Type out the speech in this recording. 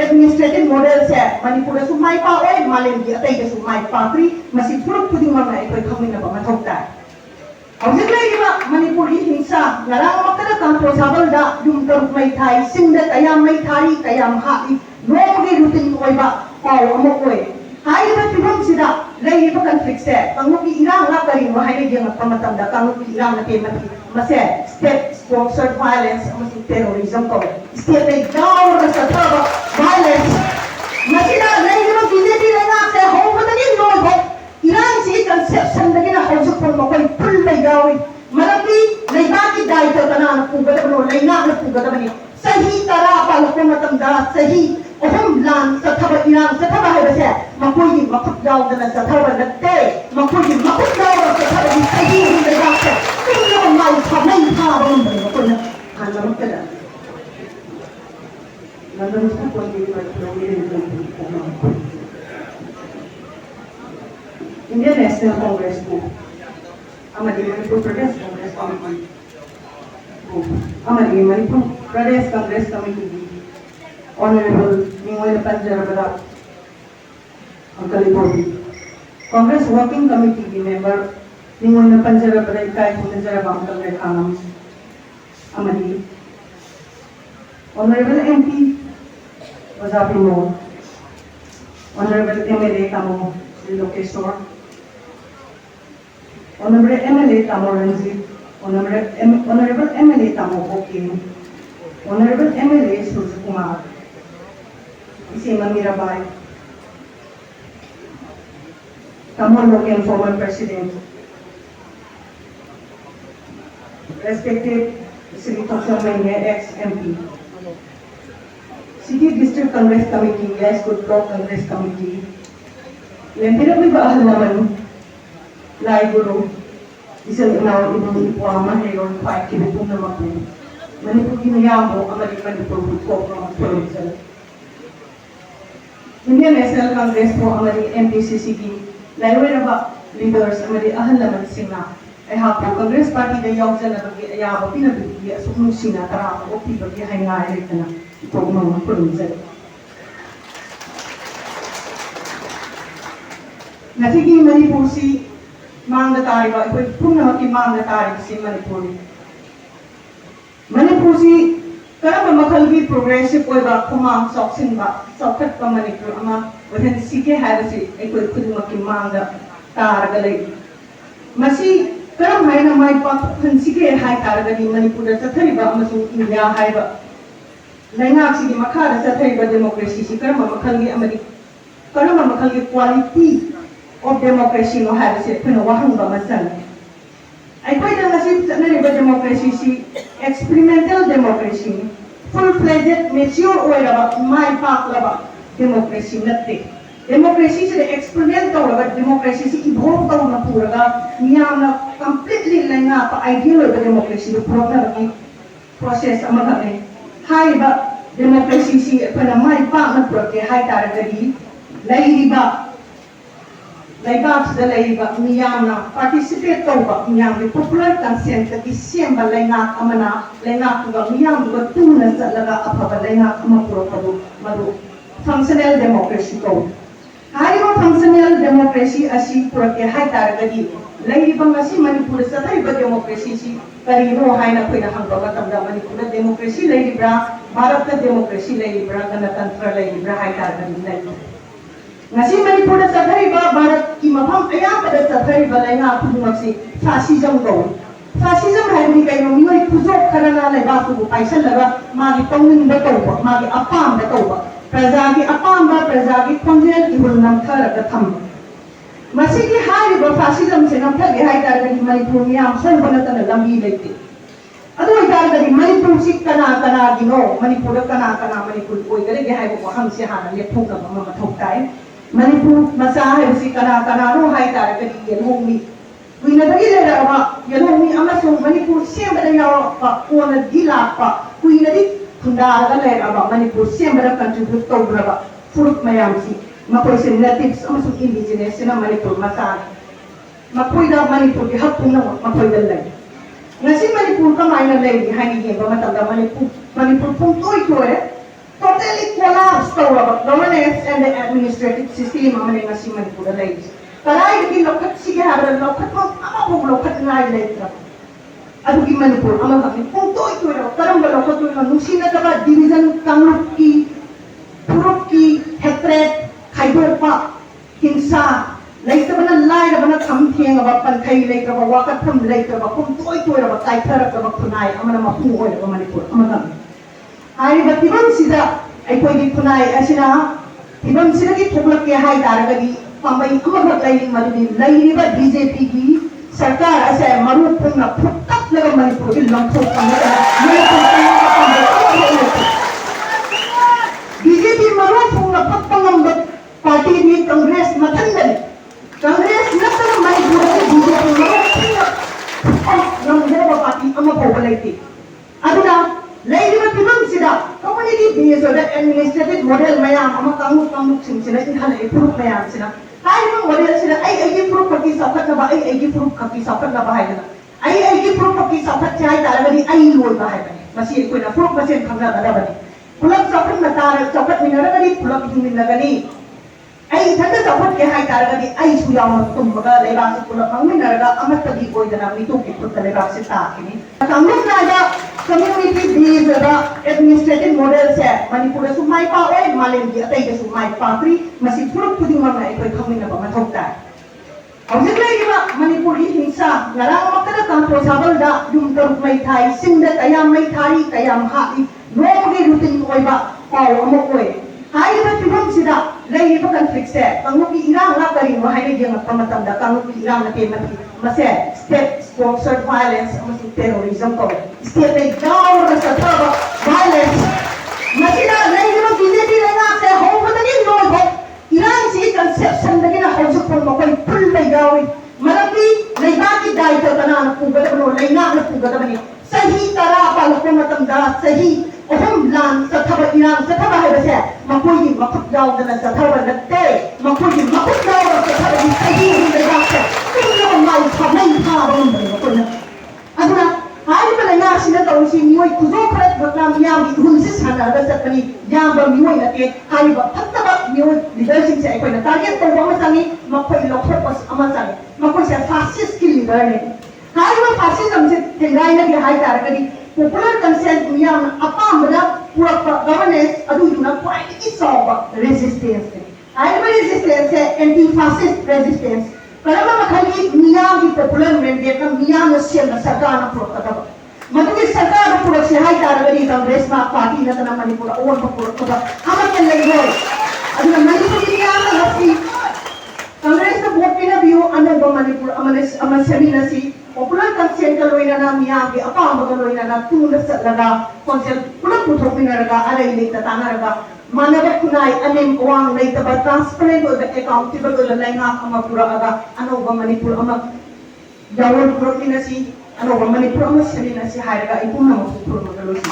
administrative model se Manipur su mai pa oi malem gi atai su mai pa pri masi puruk puding ma ai koi khamin na ba mathok ta hojik lai ba Manipur hi hingsa ngarang makada kam pro sabal da yum taruk mai thai singda kayam mai thari kayam ha i no gi rutin oi ba paw amok oi hai ba tibam sida lai ba conflict se kangu ki irang la kari no hai gi ngap pamatam da kangu ki irang na te mati mase state sponsored violence amasi terrorism ko state ai gaur na sa thaba violence masina lai ba BJP lai na se ho ba tani no ho irang si conception da gina hojik pon mo koi full lai gawi malaki lai ba ki dai ta kana pu ga da no lai na pu ga da bani sahi tara pa ko matam da sahi ohum lan sa thaba irang sa thaba hai ba se makoi gi makut yaw da sa thaba na te makoi gi makut yaw sa thaba di sahi lai ba se kin yo mai tha mai tha ba mun ba ko na han la ka da nan sa ko gi ba ko ni ko Indian National Congress ko amadi Manipur Pradesh Congress Committee ko amadi Manipur Pradesh Congress Committee Honorable Ningoy Panjarabada Kalipodi Congress Working Committee member Ningoy Panjarabada Kai Punjarabang Kalrekhanam amadi Honorable MP Wazapino Honorable MLA Tamo Lokeshwar Honorable MLA Tamo Ranjit, Honorable MLA Tamo Bokin, Honorable MLA Surya Kumar, Isima Mirabai, Tamo Loken former President, respected Sri Tokshamenge ex-MP, City District Congress Committee, Yes Good Talk Congress Committee, yang tidak berbahaya naman Lai Guru isang inaw ibang ipuama ngayon pa kinipong na makin Manipur ginayamo ang Manipur ko ng provincial Indian National Congress po ang MPCCB lalo na ba leaders ang ahan naman singa ay hapo Congress Party na yaw dyan na bagi-ayabo pinabigya sumung sina tara o pibagi hay nga na ito mga provincial Nasigi Manipur si Mangda Tariba, ito puna ki Mangda Tariba si Manipur. Manipur si karama makalbi progressive ko ba kumang soksin ba sokat pa Manipur ama wahan sige hada si ito puna ki Mangda Tariba lagi. Masi karam hay na may pa sige hay Tariba di Manipur sa Tariba amasung India hay ba. Lainga sige makara sa Tariba democracy si karama makalbi amadi karama makalbi quality of democracy no have it pino wahang ba masan ay pwede na si na riba democracy si experimental democracy full-fledged mature oil ba may pak ba democracy natte democracy si experimental ba democracy si ibong taw na pura ga niya na completely lang nga pa ideal ba democracy do program ni process amaga eh hay ba democracy si pana may pak na pura ke hay tara gadi lai ba Laibab sa laiba niyam na participate ko ba niyam di popular consent at isiyem ba laingat amana laingat ko niyam ba tunan sa laga apa ba laingat amapuro pa do madu functional democracy ko hari mo functional democracy asi pura ke hay taragadi laiba nga si Manipur sa laiba democracy si karino hay na pwede hanggang matamda Manipur democracy laibra Bharat na democracy laibra ganatantra laibra hay taragadi laiba Ngasi Manipur sa Tariba, Bharat ki mafam ayam pada sa Tariba lai nga pudungak si fascism ko. Fascism hai ni kayo mingoy puzok karana lai ba tu paisa laga magi tongin ba to ba magi apam ba to ba. Prajagi apam ba prajagi konjel ibul nam thara ka tham. Masigi hai ba fascism se nam thagi hai tar ni Manipur niya hol bana tan lambi lete. Ado itar dari Manipur sik kana gino Manipur kana Manipur koi gale ge hai ko ham se hana le phok ka ma thok tai. Manipur masahay si kana-kanano hay tara kadi yan mi. Kung nabagila ba yan mi amasong Manipur siyempre na pa kung nagdila pa kung nadi kunda agala ba Manipur siyempre contribute to ba furuk mayam si mapoy si natives amasong indigenous na Manipur masahay. Mapoy daw Manipur di hapon na mapoy dalay. Nga si Manipur kamay na lay hay ni ba matanda Manipur puntoy ko totally collapse tawag governance and the administrative system amani ngasi Manipur lay. Karay di lokat sige haran lokat mo ama lokat ngai lay tra. Adugi Manipur ama kami kung to ito raw karang lokat to nung sinataba division kamrup ki puruk ki hatred khaibor pa hinsa lay sa bana lay na bana kamtheng aba pankai lay tra wakat tham lay tra kung to ito raw kai thara tra kunai ama na mapungoy na Manipur ama kami. Hari batibang sida ay pwede tunay asina ibang sila ki tuklak ke hai daragadi pamay amag lain madini lain ba BJP ki sarkar asa marupung na putak laga Manipur il langthok kamera BJP marupung na patpangambat party ni Congress matandali Congress natang Manipur BJP marupung na ng party ama populated aduna lady ba tibang sida community based or administrative model mayam ama kamuk sina inhala improve mayam sina ay mo model sina ay improve pati sapat na ba ay improve pati sapat na bahay na ay improve pati sapat siya talaga ni ay loy bahay ba masih ko na proof kasi kamna ada ba ni pulang sapat na tar sapat ni na gani pulang hin na gani ay thanda sapat ke hai talaga ni ay suyam tumbaga leba si pulang pang na ga amat tagi ko na nito ki put leba si ta kini kamuk na ga community based administrative model se Manipur sumai pa oi malengi atai ke sumai pa pri masih puruk puding mana ikoi kami na ba mathokta awjek lai ba Manipur hi hinsa ngarang makada kam to sabal da dum tar mai thai singda kayam mai thari kayam ha no ge rutin oi ba paw amok oi hai ba tibam sida lai ba conflict se kanguki irang la kari mo hai ge ngap pamatam da kanguki irang na te mati mase state sponsored violence amasi terrorism ko state ay gaw na sa taba violence masina lai ba BJP lai na se ho matagin no ho irang si conception da gina ho sa pon mo koy pul lai gawi malaki lai ba ki dai ta kana ku ga no lai na ku ga da ni sahi tara pa ko matam da sahi ohum lan sa taba irang sa taba hai ba se makoy makut gaw da sa taba na te makoy makut gaw sa taba ni sahi lai ba se mai thamai tha bom bari ko na aduna hai ba na sina taw si mioi kuzo kharat bakam yam bi hun si sana da satani yam ba mioi na te hai ba phatta ba mioi leadership se ko na target to ba masani makoi lokho pas amasani makoi se fascist ki leader ne hai ba fascism se tengai na ki hai tar kadi popular consent miyam apamra pura governance adu na kwai ki solve resistance hai ba resistance anti fascist resistance karena makali miyam di popular mandate na miyam na siya na sarkar na puro kataba. Matuloy sarkar na puro siya hay taragani Congress na party na tanang Manipur awan pa puro kataba. Hamat yan lang yun. Ano na Manipur miyam na nasi Congress na buhat pinabiyo ano ba Manipur aman sabi na si popular consent kaloy na miyam di apa ang magaloy na tunas sa laga consent pulang putok na raga alay ilik na tanga raga manabat kunai anem uang nai taba transparent o accountable o lalai nga ama pura aga ano ba Manipur ama jawon puro minasi ano ba Manipur ama sali nasi haraga ipung na mapupuro magalosi